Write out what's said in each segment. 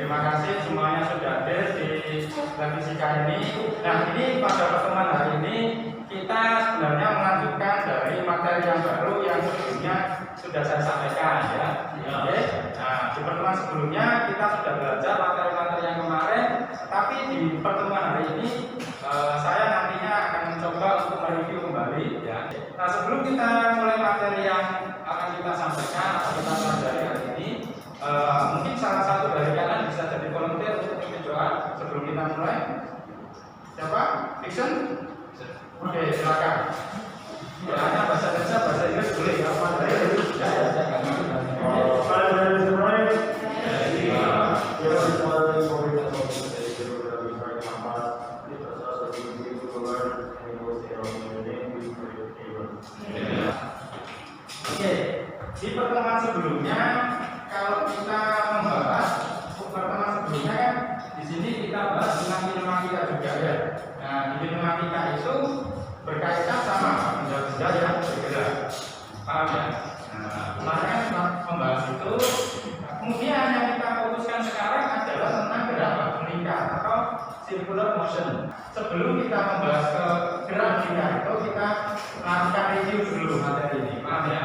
terima kasih semuanya sudah hadir di revisi kali ini. Nah, ini pada pertemuan hari ini kita sebenarnya melanjutkan dari materi yang baru yang sebelumnya sudah saya sampaikan ya. Oke. Nah, di pertemuan sebelumnya kita sudah belajar materi-materi yang kemarin, tapi di pertemuan hari ini saya nantinya akan mencoba untuk mereview kembali ya. Nah, sebelum kita mulai materi yang akan kita sampaikan atau kita pelajari hari ini, mungkin salah satu dari kalian bisa jadi volunteer untuk ikut doa sebelum kita mulai. Siapa? Fiction? Oke, silakan. Doanya bahasa Indonesia, bahasa Inggris boleh. Apa dari itu? Oke, di pertemuan sebelumnya kalau kita membahas pertemuan sebelumnya kan di sini kita bahas tentang kinematika juga ya. Nah, di kinematika itu berkaitan sama benda-benda yang bergerak. Paham ya? Nah, kemarin kita membahas itu. Kemudian yang kita fokuskan sekarang adalah tentang gerak meningkat atau circular motion. Sebelum kita membahas ke gerak meningkat itu kita lakukan review dulu materi ini. Paham ya?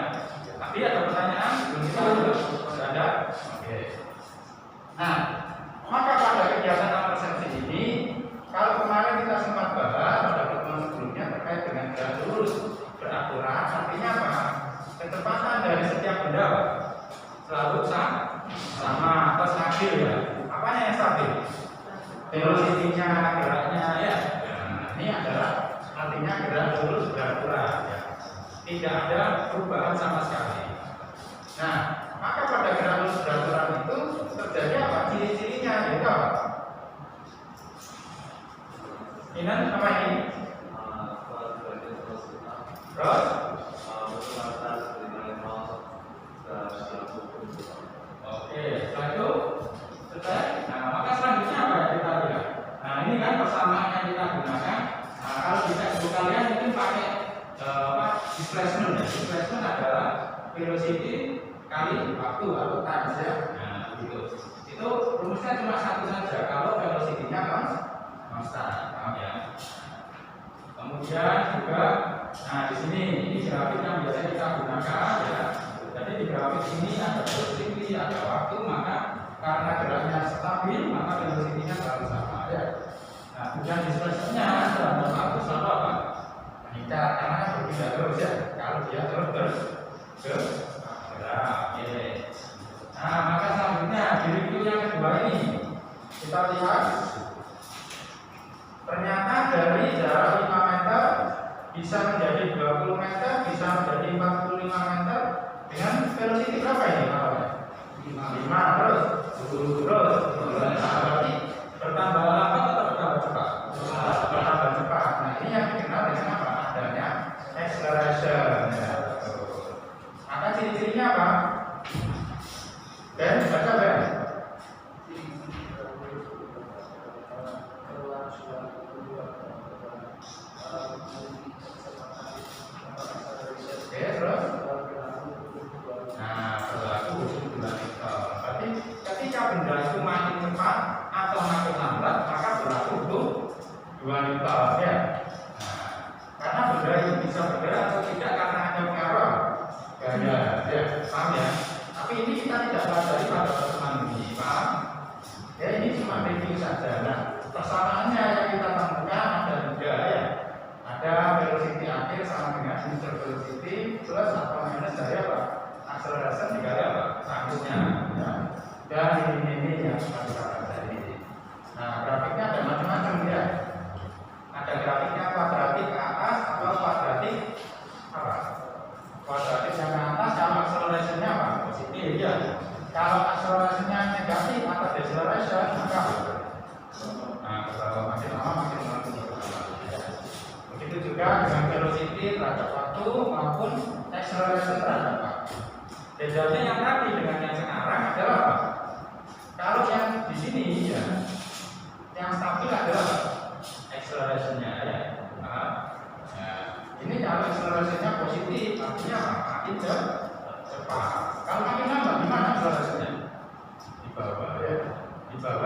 Tapi ada pertanyaan sebelum kita lanjut? Ada? Oke. Nah, maka pada kegiatan persepsi ini, kalau kemarin kita sempat bahas pada pertemuan sebelumnya terkait dengan gerak lurus berakurat, artinya apa? Kecepatan dari setiap benda selalu sama atau stabil ya. Apanya yang stabil? Velocity-nya, geraknya ya. Nah, ini adalah artinya gerak lurus berakurat ya. Tidak ada perubahan sama sekali. Nah, maka pada gerak lurus berakurat itu terjadi apa? Ciri-cirinya yaitu apa? Ini apa ini? Terus? Oke, setelah itu selesai. Nah, maka selanjutnya apa yang kita lihat? Nah, ini kan persamaan yang kita gunakan. Nah, kalau di textbook kalian mungkin pakai displacement ya. Displacement adalah velocity kali waktu atau time ya. Nah, gitu. Itu rumusnya cuma satu saja kalau velocity-nya constant. Paham ya? Kemudian juga nah di sini ini grafik yang biasa kita gunakan ya. Jadi di grafik ini ada velocity, ada waktu, maka karena geraknya stabil maka velocity-nya selalu sama ya. Nah, kemudian displacement-nya dalam waktu selalu apa? Meningkat karena berpindah terus ya. Kalau dia terus gerak. Oke. Nah, maka selanjutnya di review yang kedua ini kita lihat ternyata dari jarak 5 meter bisa menjadi 20 meter, bisa menjadi 45 meter dengan velocity berapa ini? 5 terus 10 terus. Nah, berarti bertambah lambat atau bertambah cepat? Bertambah cepat. Nah, ini yang dikenal dengan apa? Adanya acceleration ya. Maka ciri-cirinya apa? Dan baca ya. Oke, terus? Nah, berlaku berarti ketika benda itu makin cepat atau makin lambat, maka berlaku untuk 2 Newton ya. Nah, karena benda itu bisa bergerak atau tidak karena ada pengaruh gaya ya, paham ya? Tapi ini kita tidak pelajari pada pertemuan ini, paham? Ya, ini cuma review saja. Nah, persamaannya yang kita temukan ada juga ya. Ada velocity akhir sama dengan initial velocity plus atau minus dari apa? Acceleration dikali apa? Sangkutnya ya. Dan ini yang kita pelajari. Nah, grafiknya ada macam-macam ya. Ada grafiknya kuadratik ke atas atau kuadratik apa? Kuadratik yang ke atas kalau acceleration-nya apa? Positif ya. Kalau acceleration-nya negatif atau deceleration maka nah, kalau makin lama makin lama. Begitu juga dengan velocity terhadap waktu maupun acceleration terhadap waktu. Bedanya yang tadi dengan yang sekarang adalah apa? Kalau yang di sini ya, yang stabil adalah acceleration-nya ya. Nah, ini kalau acceleration-nya positif, artinya apa? Makin cepat. Kalau makin lambat, gimana acceleration-nya? Di bawah ya. Di bawah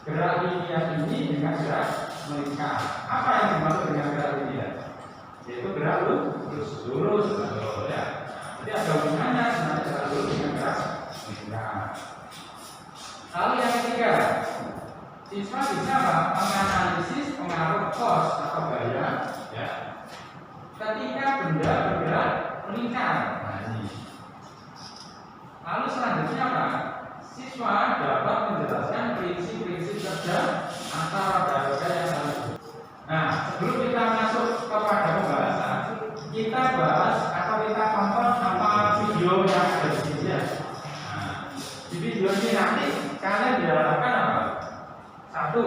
gerak linear ini dengan gerak melingkar. Apa yang dimaksud dengan gerak linear? Yaitu gerak lurus, ya. Jadi ada hubungannya sebenarnya gerak lurus dengan gerak melingkar. Lalu yang ketiga, siswa bisa menganalisis pengaruh cos atau gaya, ya, ketika benda bergerak melingkar. Nah, ini. Lalu selanjutnya apa? Siswa dapat menjelaskan prinsip-prinsip kerja antara gaya yang lain. Nah, sebelum kita masuk kepada pembahasan, kita bahas atau kita tonton apa video yang ada di sini ya. Nah, di video ini nanti kalian diharapkan apa? Satu,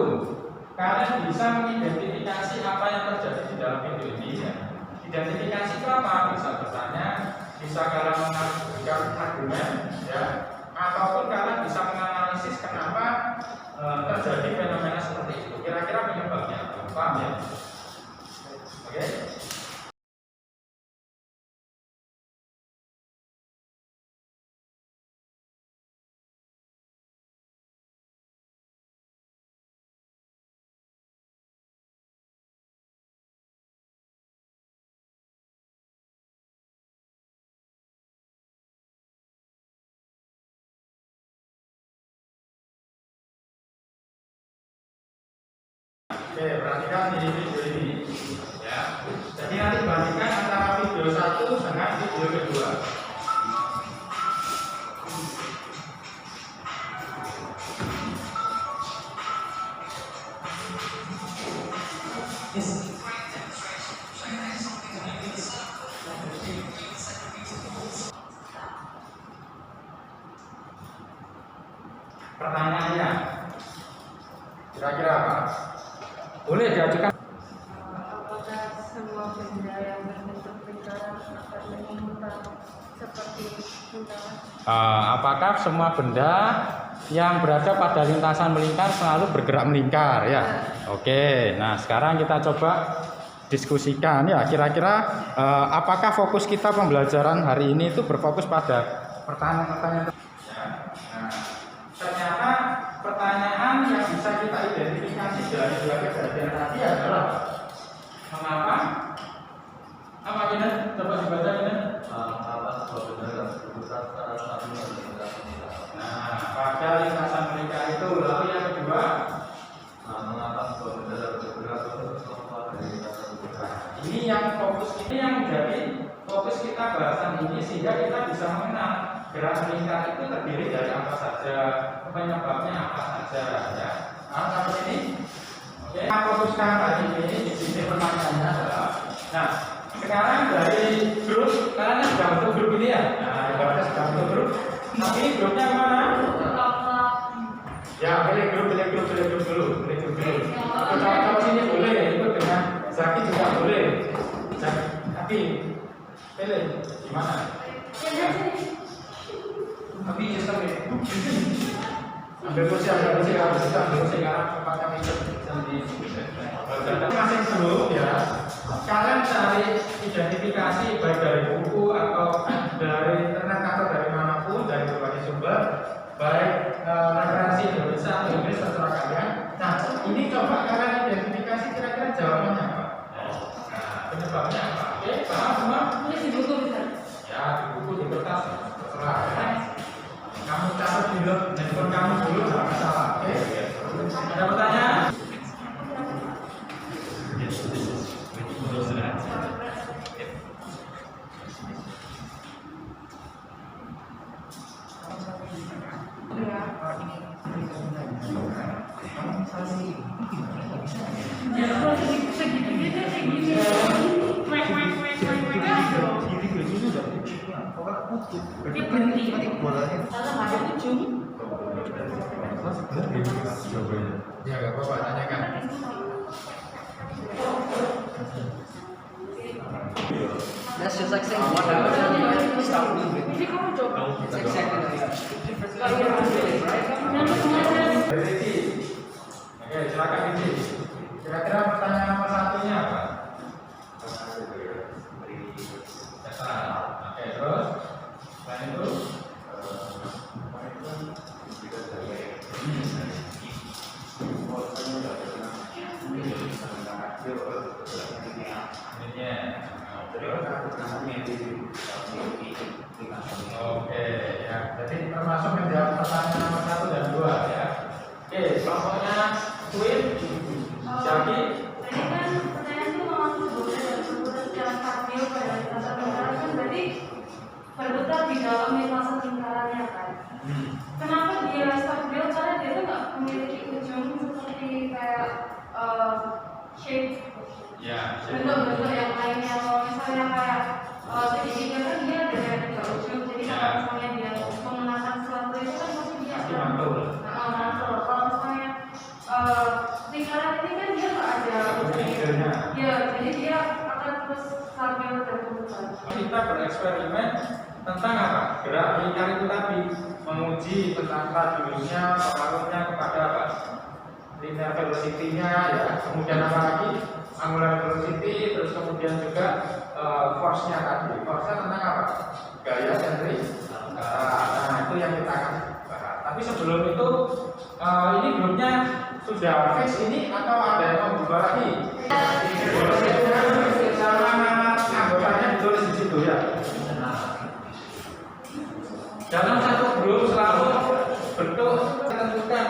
kalian bisa mengidentifikasi apa yang terjadi di dalam video ini ya. Identifikasi itu apa? Bisa bertanya, bisa kalian memberikan argumen ya, ataupun kalian bisa menganalisis kenapa terjadi fenomena seperti itu. Kira-kira penyebabnya apa? Paham ya? Oke? Oke, perhatikan di video ini ya. Jadi nanti bandingkan antara video satu dengan video kedua. Pertanyaannya kira-kira apa? Boleh diajukan. Apakah semua benda yang berbentuk lingkaran akan menyimpang seperti lingkaran? Apakah semua benda yang berada pada lintasan melingkar selalu bergerak melingkar ya? Oke, nah sekarang kita coba diskusikan ya. Kira-kira apakah fokus kita pembelajaran hari ini itu berfokus pada pertanyaan-pertanyaan? Ya. Nah, ternyata pertanyaan yang bisa kita identifikasi dari dua kejadian tadi adalah mengapa? Apa ini? Coba dibaca ini. Apa sebuah benda yang berputar secara stabil dan bergerak melingkar. Nah, pada lintasan melingkar itu. Lalu yang kedua, Mengapa sebuah benda yang bergerak terus keluar dari lintasan bergerak. ini yang fokus, ini yang menjadi fokus kita bahasan ini sehingga kita bisa mengenal gerak melingkar itu terdiri dari apa saja, penyebabnya apa saja ya. Nah, sampai ini. Oke, kita fokuskan tadi ini di sini pertanyaannya adalah, nah sekarang dari grup kalian sudah bentuk grup ini ya. Nah, ibaratnya sudah bentuk grup. Tapi grupnya mana? Ya, pilih grup dulu. Coba sini boleh ikut dengan Zaki juga boleh. Tapi pilih gimana? Tapi sistem ini. Ambil kursi kalau bisa ambil kursi karena tempatnya masing dulu ya. Kalian cari identifikasi baik dari buku atau dari internet atau dari manapun, dari berbagai sumber, baik referensi Indonesia atau Inggris terserah kalian. Nah, ini coba kalian identifikasi kira-kira jawabannya apa? Nah, penyebabnya apa? Oke, paham semua? Tulis di buku bisa. Ya, di buku, di kertas, terserah. Ya. Kamu catat di handphone kamu dulu, nggak masalah. Oke? Ada pertanyaan? Ya, nggak apa-apa, tanyakan. That's just like saying what happened. Stop moving. Ini kamu coba. It's exactly like that. Riki. Oke, silakan Riki. Kira-kira pertanyaan nomor satunya apa? Dasar. Oke, terus selain itu Oke, ya. Jadi termasuk menjawab pertanyaan nomor 1 dan 2 ya. Oke, kelompoknya Queen, Jaki. Tadi kan pertanyaan itu memang sebutnya secara stabil pada lintasan lingkaran kan berarti berputar di dalam lintasan lingkarannya kan. Kenapa dia stabil? Karena dia tuh nggak memiliki ujung seperti kayak shape Ya, bentuk-bentuk yang lainnya. Kalau misalnya kayak segitiga kan dia ada 3 ujung. Jadi kalau misalnya dia mengenakan sesuatu itu kan pasti dia pasti ada mantul. mantul. Kalau misalnya lingkaran ini kan dia nggak ada ujungnya. Ya, jadi dia akan terus stabil dan berputar. Kita bereksperimen tentang apa? Gerak lingkar itu tadi, menguji tentang radiusnya, pengaruhnya kepada apa? Linear velocity-nya ya, kemudian apa lagi? Angular velocity, terus kemudian juga force-nya tadi. Force-nya tentang apa? Gaya sentrifugal. Nah, itu yang kita akan bahas. Tapi sebelum itu, ini grupnya sudah fix ini atau ada yang mau berubah lagi? Sama anggotanya ditulis di situ ya. Dalam satu grup selalu bentuk tentukan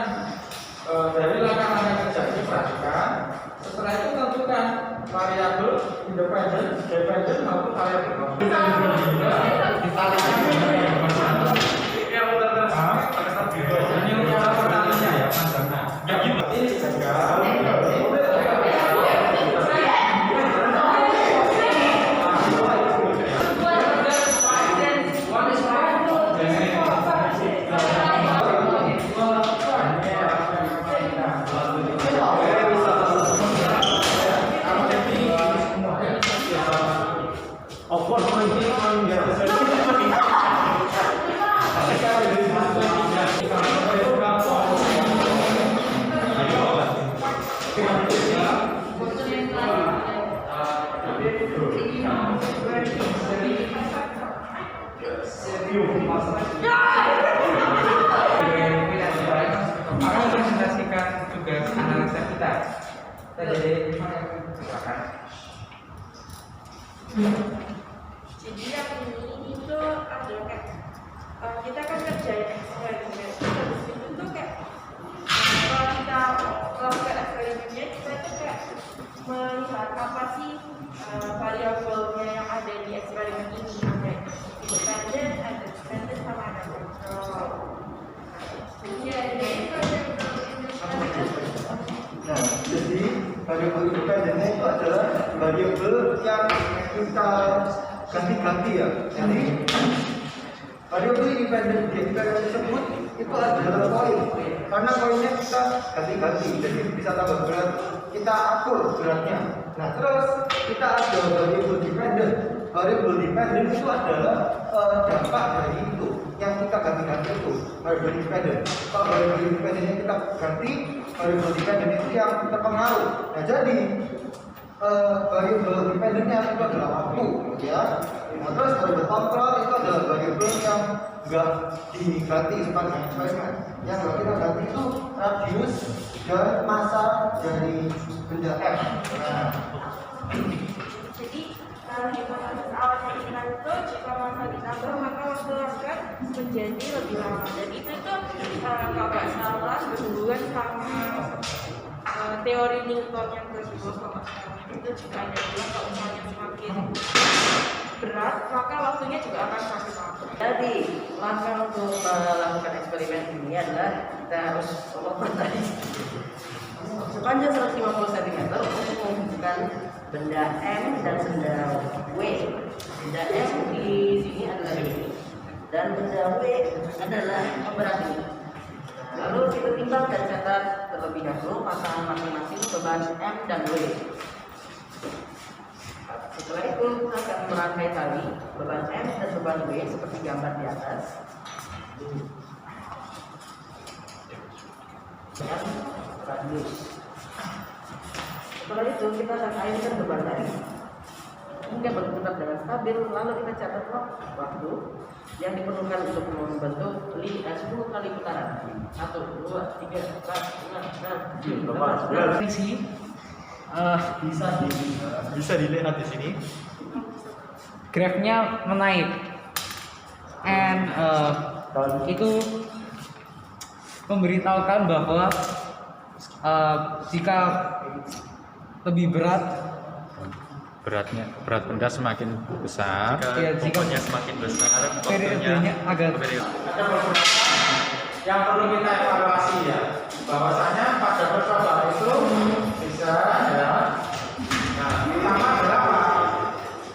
dari langkah-langkah kerja ini perhatikan. Setelah itu tentukan variabel independen, dependen maupun variabel non. Ini untuk pertanyaannya ya, panjangnya. Ya gitu. Ini akan presentasikan tugas analisa kita. Jadi silakan. Jadi yang ini itu ada kayak kita kan kerjain eksperimen, terus itu tuh kayak kalau kita melakukan eksperimennya kita tuh kayak melihat apa sih variabelnya yang ada di eksperimen ini, ada independen, ada dependen, sama ada kontrol. Ya, jadi Jadi variabel independennya itu adalah variabel yang kita ganti-ganti ya. Jadi variabel independen di eksperimen tersebut itu adalah koin. Karena koinnya kita ganti-ganti, jadi bisa tambah berat, kita atur beratnya. Nah terus kita ada variabel dependen. Variabel dependen itu adalah dampak dari itu yang kita ganti-ganti itu variabel dependen. Kalau variabel independennya kita ganti, variabel dependen itu yang terpengaruh. Nah jadi variabel dependennya itu adalah waktu, ya. Nah terus variabel kontrol itu adalah variabel yang enggak diganti sepanjang eksperimen. Yang enggak kita ganti itu radius dan massa dari benda F. Nah, jadi kalau hipotesis awalnya kita itu jika masa ditambah maka waktu akan menjadi lebih lama. Dan itu tuh kalau nggak salah berhubungan sama teori Newton yang ke-10 kalau itu juga ada bilang kalau misalnya semakin berat maka waktunya juga akan semakin lama. Jadi langkah untuk melakukan eksperimen ini adalah kita harus lompat tadi sepanjang 150 cm untuk menghubungkan benda M dan benda W. Benda M di sini adalah ini dan benda W adalah berat ini. Lalu kita timbang dan catat terlebih dahulu pasangan masing-masing beban M dan W. Setelah itu kita akan merangkai tali beban M dan beban W seperti gambar di atas. Dan radius. Setelah itu kita akan cairkan beban tadi hingga berputar dengan stabil. Lalu kita catat waktu yang diperlukan untuk membentuk 10 kali putaran. 1, 2, 3, 4, 5, 6, 7, 8, 9. bisa dilihat di sini. grafnya menaik, and itu memberitahukan bahwa jika lebih berat berat benda semakin besar, Ya, jika- bobotnya semakin besar, periodenya agak Ada beberapa yang perlu kita evaluasi ya, bahwasanya pada percobaan itu bisa ya. Nah, pertama adalah apa?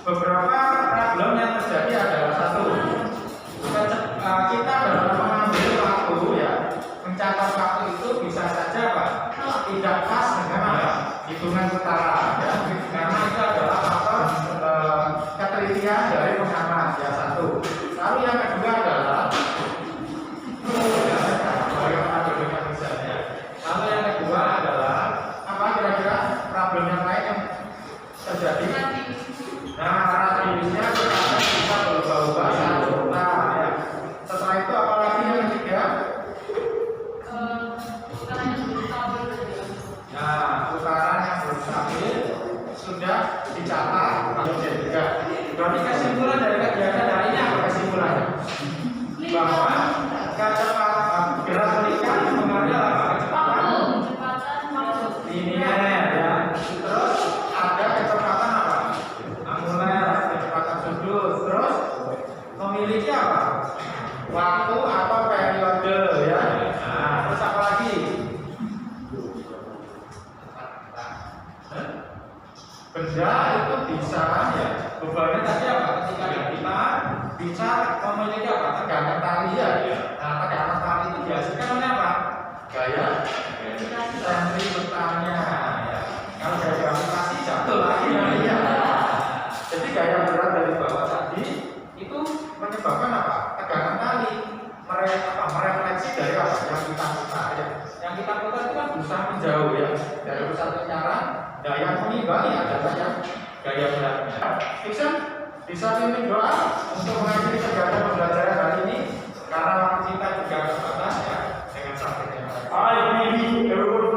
Beberapa problem yang terjadi adalah satu, kita dalam mengambil waktu ya, mencatat waktu itu bisa saja Pak tidak pas dengan apa? Hitungan utara ya, karena itu adalah faktor ketelitian dari pengamat ya satu. Lalu yang kedua adalah lalu yang kedua adalah apa kira-kira problem yang lain yang terjadi? Nah, radiusnya kita bisa berubah-ubah satu. Nah, ya. Setelah itu apalagi yang ketiga? Nah, putaran yang belum stabil sudah dicatat. Berarti kesimpulan dari kegiatan hari ini apa kesimpulannya? Bahwa kecepatan gerak berikan mengambil apa? Kecepatan linear ya. Terus ada kecepatan apa? Angular, kecepatan sudut. Terus memiliki apa? Waktu atau periode ya. Nah, terus apa lagi? Benda itu bisa ya. Bebannya tadi apa? Ketika kita bisa memiliki apa? Tegangan tali ya. Nah, tegangan tali itu dihasilkan oleh apa? Gaya sentripetalnya ya. Kalau gaya gravitasi jatuh lagi ya. Jadi gaya berat dari bawah tadi itu menyebabkan apa? Tegangan tali merefleksi dari apa? Yang kita putar ya. Yang kita putar itu kan berusaha menjauh ya dari pusat lingkaran. Nah, yang mengimbangi adalah yang gaya beratnya. Bisa pimpin doa untuk mengakhiri kegiatan pembelajaran hari ini karena waktu kita juga terbatas ya dengan sampai. I believe everyone